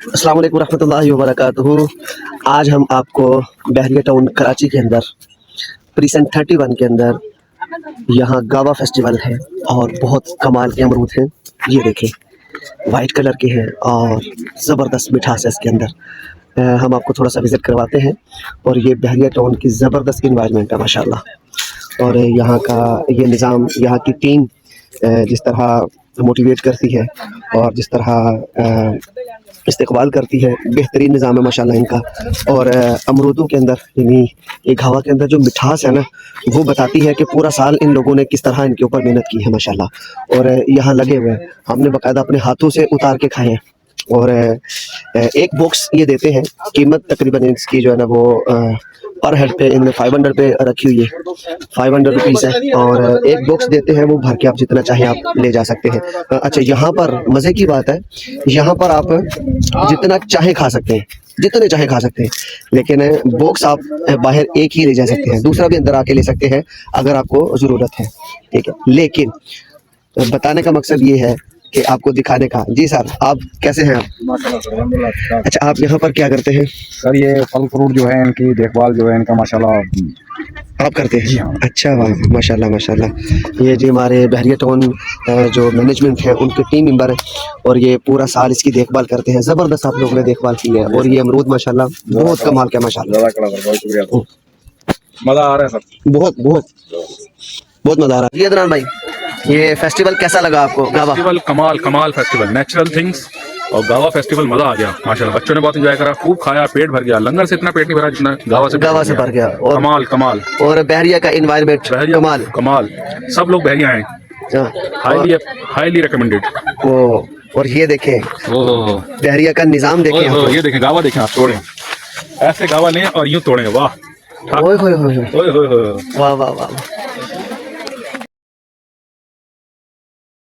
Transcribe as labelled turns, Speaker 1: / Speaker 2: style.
Speaker 1: अस्सलाम वालेकुम रहमतुल्लाहि व बरकातुहू। आज हम आपको बहरिया टाउन कराची के अंदर प्रीसेंट 31 के अंदर यहाँ गावा फेस्टिवल है और बहुत कमाल के अमरूद हैं। ये देखें, वाइट कलर के हैं और ज़बरदस्त मिठास है इसके अंदर। हम आपको थोड़ा सा विज़िट करवाते हैं और ये बहरिया टाउन की ज़बरदस्त इन्वायरमेंट है माशाल्लाह। और यहाँ का ये निज़ाम, यहाँ की टीम जिस तरह मोटिवेट करती है और जिस तरह इस्तेक़बाल करती है, बेहतरीन निज़ाम है माशाल्लाह इनका। और अमरूदों के अंदर यानी ये गावा के अंदर जो मिठास है ना, वो बताती है कि पूरा साल इन लोगों ने किस तरह इनके ऊपर मेहनत की है माशाल्लाह। और यहाँ लगे हुए हैं, हमने बाकायदा अपने हाथों से उतार के खाए हैं। और एक बॉक्स ये देते हैं, कीमत तकरीबन इसकी जो है ना वो पर हेड पे इन्होंने 500 पे रखी हुई है, 500 रुपीज़ है। और एक बॉक्स देते हैं, वो भर के आप जितना चाहें आप ले जा सकते हैं। अच्छा, यहाँ पर मज़े की बात है, यहाँ पर आप जितना चाहे खा सकते हैं, जितने चाहे खा सकते हैं, लेकिन बॉक्स आप बाहर एक ही ले जा सकते हैं, दूसरा भी अंदर आके ले सकते हैं अगर आपको ज़रूरत है, ठीक है। लेकिन बताने का मकसद ये है कि आपको दिखाने का। जी सर, आप कैसे हैं?
Speaker 2: माशाल्लाह।
Speaker 1: अच्छा, आप यहाँ पर क्या करते हैं?
Speaker 2: सर ये फल फ्रूट जो है इनकी देखभाल जो है इनका माशाल्लाह
Speaker 1: आप करते हैं?
Speaker 2: जी हाँ।
Speaker 1: अच्छा, वाह, माशाल्लाह माशाल्लाह। ये जी हमारे बहरिया टाउन जो मैनेजमेंट है उनके टीम मेंबर हैं और ये पूरा साल इसकी देखभाल करते हैं। ज़बरदस्त आप लोगों ने देखभाल की है। और ये अमरूद माशाल्लाह बहुत कमाल का माशाल्लाह।
Speaker 2: बहुत शुक्रिया, मजा आ रहा है सर,
Speaker 1: बहुत बहुत बहुत मज़ा आ रहा है। जी अदनान भाई, ये फेस्टिवल कैसा लगा आपको? गावा
Speaker 3: फेस्टिवल कमाल फेस्टिवल, नेचुरल थिंग्स और गावा फेस्टिवल मजा आ गया माशाल्लाह। बच्चों ने बहुत एंजॉय करा, खूब खाया, पेट भर गया। लंगर से इतना पेट नहीं भरा जितना गावा से
Speaker 1: भर गया। और
Speaker 3: कमाल
Speaker 1: और बहरिया का इन्वायरमेंट
Speaker 3: कमाल। सब लोग बहरिया हैं, हाईली रिकमेंडेड।
Speaker 1: और ये देखें, बहरिया का निज़ाम देखें,
Speaker 3: ये देखें गावा, देखें आप, तोड़े ऐसे गावा लें और यूं तोड़े, वाह
Speaker 1: वाह वाह वाह।